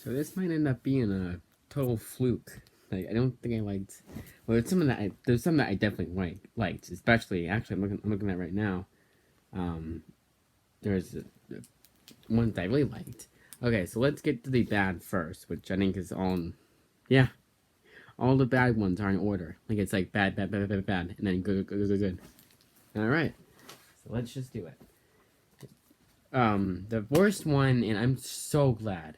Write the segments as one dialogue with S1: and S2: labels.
S1: So this might end up being a total fluke. Like I don't think I liked. Well, there's some that I definitely liked, especially actually I'm looking at right now. Um, there's one that I really liked. Okay, so let's get to the bad first, which I think is yeah, all the bad ones are in order. Like it's like bad, bad, bad, bad, bad, and then good, good, good, good, good. All right, so let's just do it. The worst one, and I'm so glad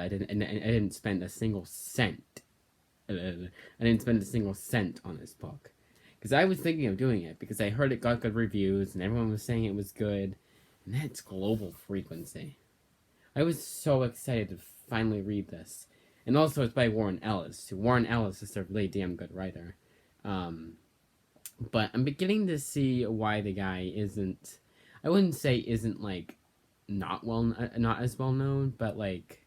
S1: I didn't spend a single cent. I didn't spend a single cent on this book because I was thinking of doing it because I heard it got good reviews and everyone was saying it was good, and that's Global Frequency. I was so excited to finally read this, and also it's by Warren Ellis. Warren Ellis is a really damn good writer, um, but I'm beginning to see why the guy isn't. I wouldn't say isn't like not as well known, but like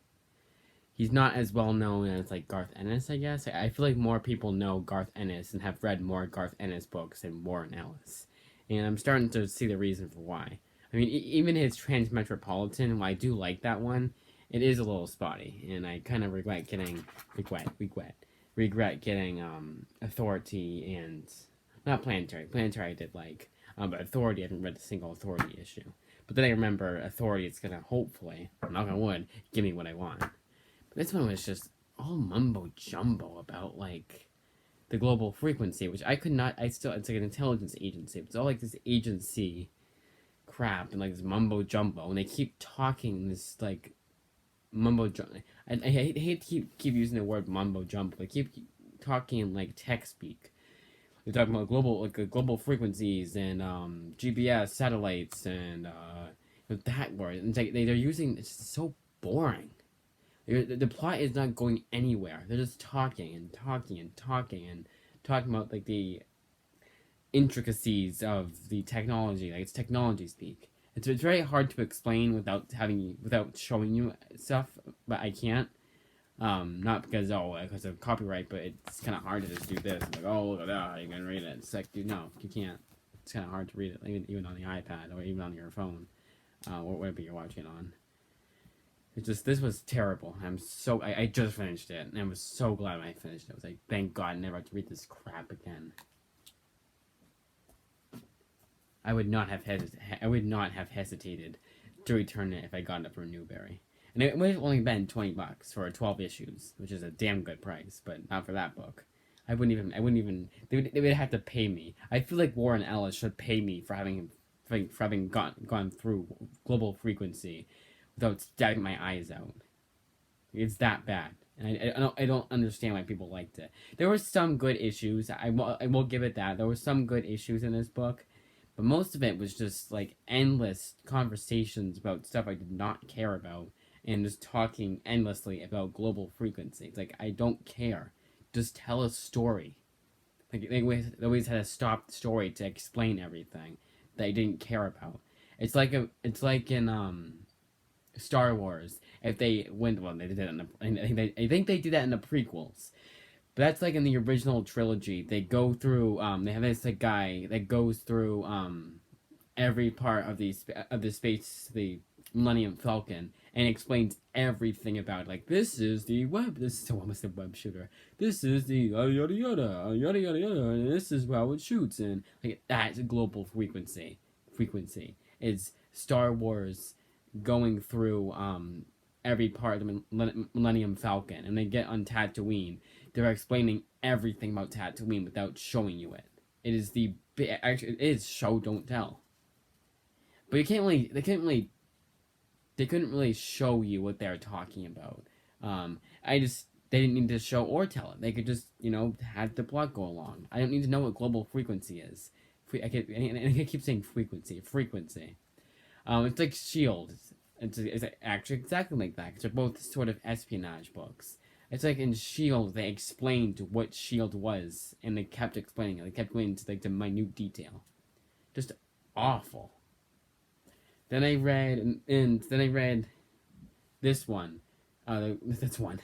S1: he's not as well known as like Garth Ennis, I guess. I feel like more people know Garth Ennis and have read more Garth Ennis books than Warren Ellis, and I'm starting to see the reason for why. I mean, even his Transmetropolitan, while I do like that one, it is a little spotty, and I kind of regret getting Authority and not Planetary. Planetary I did like, but Authority I haven't read a single Authority issue. But then I remember Authority is gonna hopefully, knock on wood, give me what I want. This one was just all mumbo jumbo about like the global frequency, which I could not. It's like an intelligence agency. It's all like this agency crap and like this mumbo jumbo, and they keep talking this like mumbo jumbo. I hate to keep using the word mumbo jumbo. They keep talking in like tech speak. They're talking about global frequencies and GPS satellites and that word. And it's like they're using. It's so boring. The plot is not going anywhere. They're just talking and talking and talking and talking about like the intricacies of the technology. Like it's technology speak. It's very hard to explain without showing you stuff, but I can't. Not because of copyright, but it's kind of hard to just do this. Like look at that, you can read it. It's like dude, no, you can't. It's kind of hard to read it, even on the iPad or even on your phone, or whatever you're watching it on. It's just this was terrible. I just finished it, and I was so glad when I finished it. I was like, thank God, I never have to read this crap again. I would not have hesitated to return it if I got it from Newberry, and it would have only been $20 for 12 issues, which is a damn good price, but not for that book. I wouldn't even. They would have to pay me. I feel like Warren Ellis should pay me for having gone through Global Frequency without stabbing my eyes out. It's that bad. And I don't understand why people liked it. There were some good issues. I will give it that. There were some good issues in this book, but most of it was just like endless conversations about stuff I did not care about and just talking endlessly about global frequencies. Like I don't care. Just tell a story. Like they always had a stopped story to explain everything that I didn't care about. It's like in Star Wars. If they went, well, they did that I think they did that in the prequels. But that's like in the original trilogy. They go through. They have this like guy that goes through every part of the Millennium Falcon and explains everything about it. Like this is the web. This is almost a web shooter. This is the yada yada yada yada yada yada. And this is how it shoots. And like that's a global frequency. Frequency is Star Wars going through every part of the Millennium Falcon, and they get on Tatooine. They're explaining everything about Tatooine without showing you it. It is actually it is show don't tell. But they couldn't really show you what they're talking about. They didn't need to show or tell it. They could just have the plot go along. I don't need to know what global frequency is. I keep saying frequency. It's like Shield. It's actually exactly like that. Because they're both sort of espionage books. It's like in Shield, they explained what Shield was, and they kept explaining it. They kept going into like the minute detail. Just awful. Then I read, and then I read this one. This one,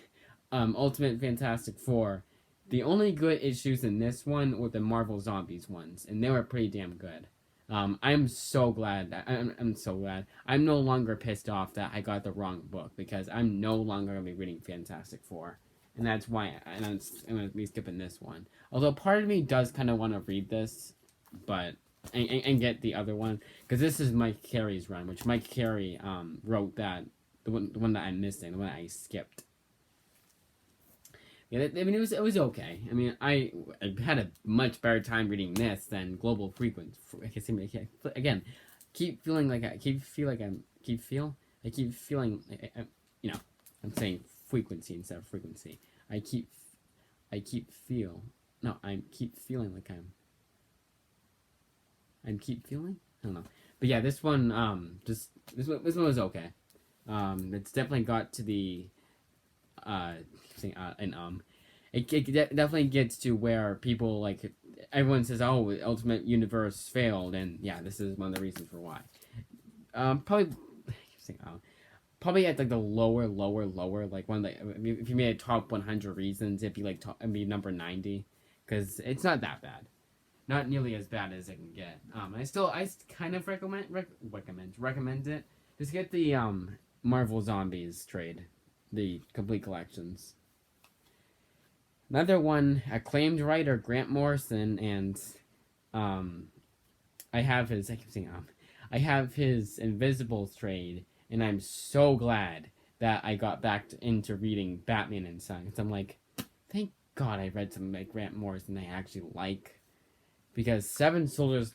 S1: Ultimate Fantastic Four. The only good issues in this one were the Marvel Zombies ones, and they were pretty damn good. I'm so glad that I'm so glad. I'm no longer pissed off that I got the wrong book because I'm no longer gonna be reading Fantastic Four, and that's why I'm gonna be skipping this one. Although part of me does kind of want to read this, but and get the other one because this is Mike Carey's run, which Mike Carey wrote that the one that I'm missing, the one that I skipped. Yeah, I mean it was okay. I mean I had a much better time reading this than Global Frequency. Again, keep feeling like I keep feel like I'm keep feel I keep feeling you know I'm saying frequency instead of frequency. I keep I keep feel no I keep feeling like I'm keep feeling I don't know. But yeah, this one just this one was okay. It's definitely got to the saying it definitely gets to where people like everyone says, "Oh, Ultimate Universe failed," and yeah, this is one of the reasons for why. Probably saying probably at like the lower like one of the if you made a top 100 reasons, it'd be number 90 because it's not that bad. Not nearly as bad as it can get. I kind of recommend it. Just get the Marvel Zombies trade, the complete collections. Another one, acclaimed writer Grant Morrison, and um, I have his. I keep saying I have his Invisibles trade, and I'm so glad that I got back into reading Batman and Son. Cause I'm like, thank God I read something like Grant Morrison I actually like, because Soldiers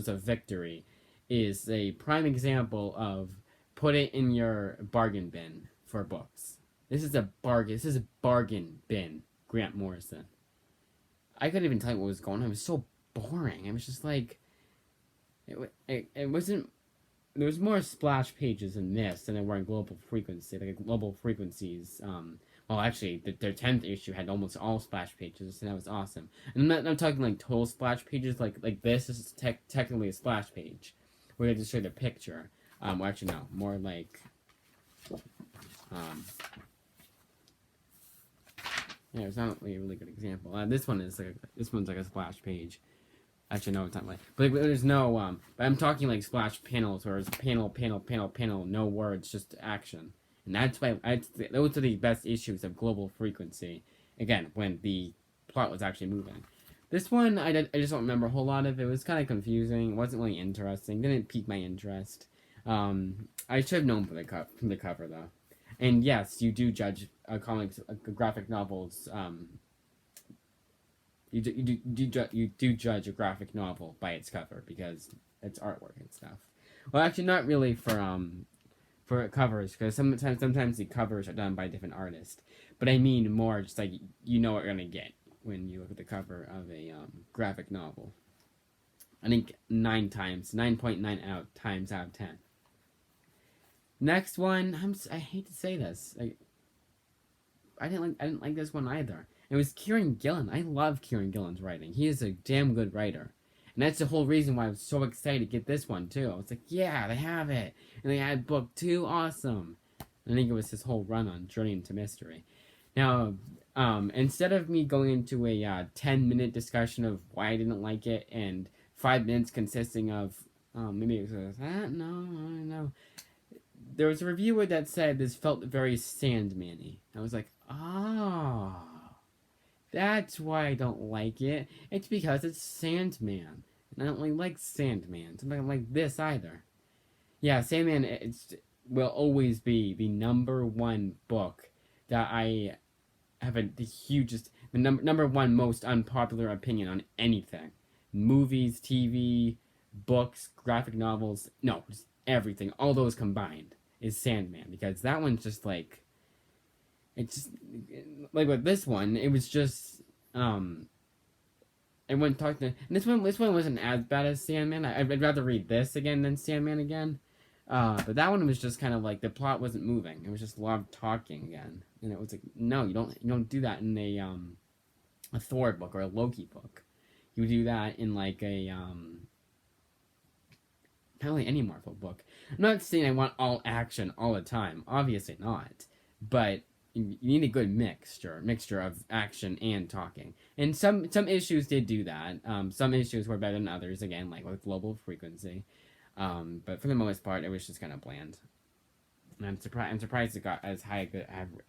S1: of Victory is a prime example of put it in your bargain bin for books. This is a bargain. This is a bargain bin. Grant Morrison. I couldn't even tell you what was going on. It was so boring. It was just like it wasn't. There was more splash pages in this than there were in Global Frequency. Like Global Frequencies. Well, actually, their 10th issue had almost all splash pages, and that was awesome. And I'm talking like total splash pages. Like this is technically a splash page, where they just show the picture. Well, actually, no, more like um, yeah, it's not really a really good example. This one's like a splash page. Actually, no, it's not like. But there's no But I'm talking like splash panels, where it's panel, no words, just action. And that's why those are the best issues of Global Frequency. Again, when the plot was actually moving. This one, I just don't remember a whole lot of it. It was kind of confusing. It wasn't really interesting. Didn't pique my interest. I should have known from the cover though. And yes, you do judge comics, graphic novels. You do judge a graphic novel by its cover because it's artwork and stuff. Well, actually, not really for covers because sometimes the covers are done by a different artist. But I mean more just like you know what you're gonna get when you look at the cover of a graphic novel. I think 9.9 times out of 10. Next one, I hate to say this, I didn't like this one either. It was Kieran Gillen. I love Kieran Gillen's writing. He is a damn good writer, and that's the whole reason why I was so excited to get this one too. I was like, yeah, they have it, and they had book 2, awesome. And I think it was his whole run on Journey into Mystery. Now, instead of me going into a 10-minute discussion of why I didn't like it and 5 minutes consisting of maybe it was no. There was a reviewer that said this felt very Sandman-y. I was like, that's why I don't like it. It's because it's Sandman. And I don't really like Sandman. So I don't like this either. Yeah, Sandman will always be the number one book that I have the hugest, the number one most unpopular opinion on anything. Movies, TV, books, graphic novels, no, just everything. All those combined is Sandman, because that one's just like, it's just like with this one, it was just everyone talked to, and this one wasn't as bad as Sandman. I'd rather read this again than Sandman again. But that one was just kind of like the plot wasn't moving. It was just a lot of talking again, and it was like, no, you don't do that in a Thor book or a Loki book. You do that in like a not really any Marvel book. I'm not saying I want all action all the time. Obviously not. But you need a good mixture of action and talking. And some issues did do that. Some issues were better than others. Again, like with Global Frequency. But for the most part, it was just kind of bland. And I'm surprised it got as high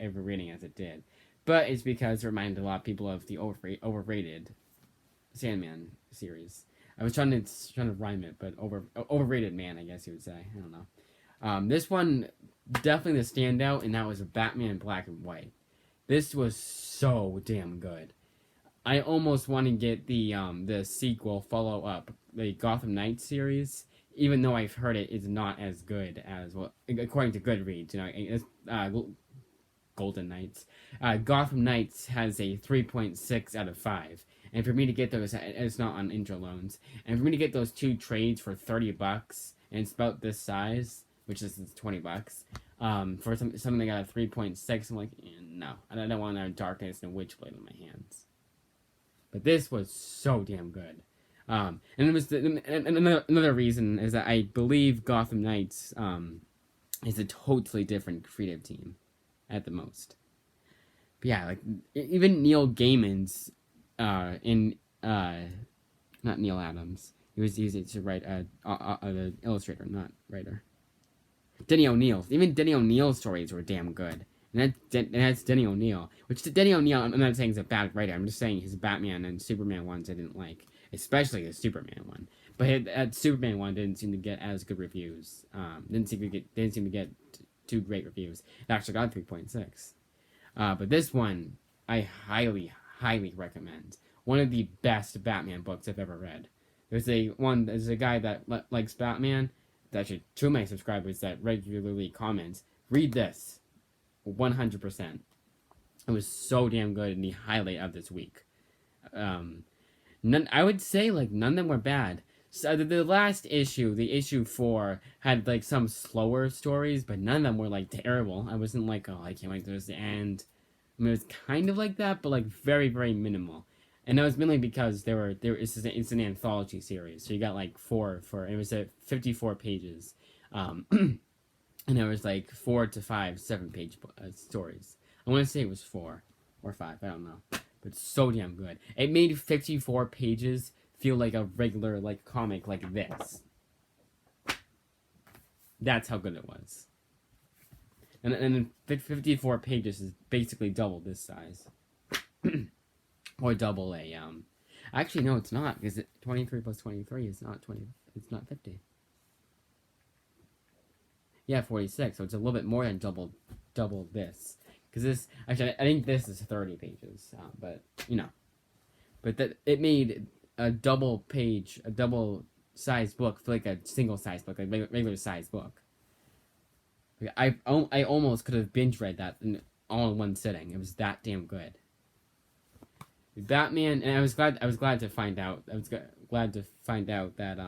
S1: a rating as it did. But it's because it reminded a lot of people of the overrated Sandman series. I was trying to rhyme it, but overrated man, I guess you would say. I don't know. This one definitely the standout, and that was a Batman Black and White. This was so damn good. I almost want to get the sequel follow up, the Gotham Knights series, even though I've heard it is not as good as, well, according to Goodreads. You know, it's, Golden Knights. Gotham Knights has a 3.6 out of 5. And for me to get those, it's not on intro loans. And for me to get those 2 trades for $30, and it's about this size, which is $20, for something that got a 3.6, I'm like, no, I don't want a Darkness and a Witchblade in my hands. But this was so damn good. And it was another reason is that I believe Gotham Knights is a totally different creative team, at the most. But yeah, like even Neil Gaiman's not Neil Adams. He was easy to write an illustrator, not writer. Denny O'Neil. Even Denny O'Neil's stories were damn good. And that's Denny O'Neil. Which Denny O'Neil, I'm not saying he's a bad writer. I'm just saying his Batman and Superman ones I didn't like. Especially the Superman one. But that Superman one didn't seem to get as good reviews. Didn't seem to get 2 great reviews. It actually got 3.6. But this one, I highly, highly recommend. One of the best Batman books I've ever read. There's a guy that likes Batman. That's actually 2 of my subscribers that regularly comments. Read this. 100%. It was so damn good and the highlight of this week. I would say like none of them were bad. So the last issue, the issue 4, had like some slower stories, but none of them were like terrible. I wasn't like, oh, I can't wait to the end. I mean, it was kind of like that, but like very, very minimal. And that was mainly because it's an anthology series, so you got like it was at 54 pages, and there was like 4 to 5 7-page stories. I want to say it was 4 or 5, I don't know, but it's so damn good. It made 54 pages feel like a regular like comic like this. That's how good it was. And 54 pages is basically double this size. Or double a, actually, no, it's not, because 23 plus 23 is not 20, it's not 50. Yeah, 46, so it's a little bit more than double this. Because this, actually, I think this is 30 pages, but, you know. But that it made a double size book feel like a single size book, like regular size book. I almost could have binge read that all in one sitting. It was that damn good. Batman, and I was glad to find out. I was glad to find out that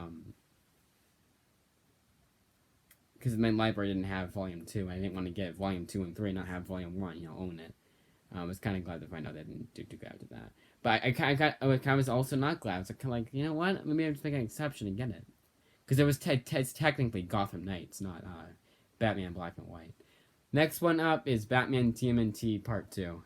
S1: because my library didn't have Volume 2. I didn't want to get Volume 2 and 3, not have Volume 1. You know, own it. I was kind of glad to find out they didn't do too good after that. But I was also not glad. I was kind of like, you know what? Maybe I'll just make an exception and get it, because it was it's technically Gotham Knights, not Batman Black and White. Next one up is Batman TMNT Part 2.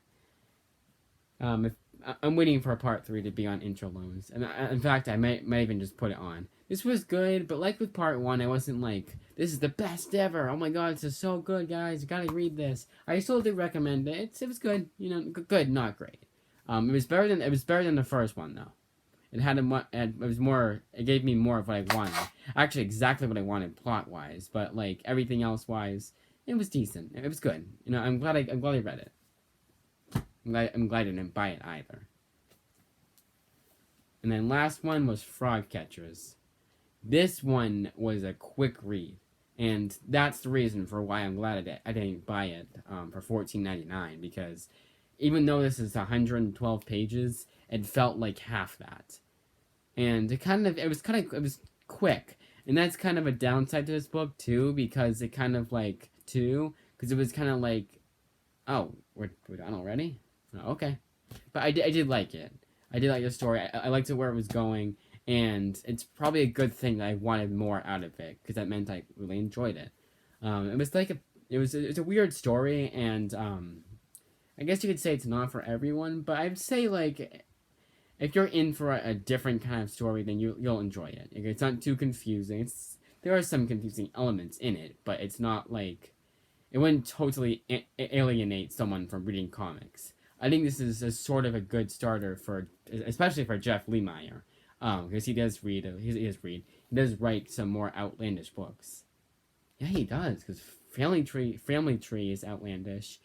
S1: I'm waiting for Part 3 to be on intro loans. And in fact, I might even just put it on. This was good, but like with Part 1, I wasn't like, this is the best ever. Oh my god, this is so good, guys. You gotta read this. I still do recommend it. It was good. You know, good, not great. It was better than the first one, though. It gave me more of what I wanted. Actually, exactly what I wanted plot-wise, but like everything else-wise, it was decent. It was good. You know, I'm glad I read it. I'm glad I didn't buy it either. And then last one was Frog Catchers. This one was a quick read, and that's the reason for why I'm glad I didn't buy it for $14.99, because even though this is 112 pages, it felt like half that. And it was quick, and that's kind of a downside to this book too, because it kind of like because it was kind of like, oh, we're done already. Oh, okay, but I did like it. I did like the story. I liked it where it was going, and it's probably a good thing that I wanted more out of it, because that meant I really enjoyed it. It was a weird story, and I guess you could say it's not for everyone, but I'd say like if you're in for a different kind of story, then you'll enjoy it. Like, it's not too confusing. There are some confusing elements in it, but it's not like it wouldn't totally alienate someone from reading comics. I think this is a sort of a good starter for, especially for Jeff Lemire, because he does read. He does write some more outlandish books. Yeah, he does. Because Family Tree is outlandish.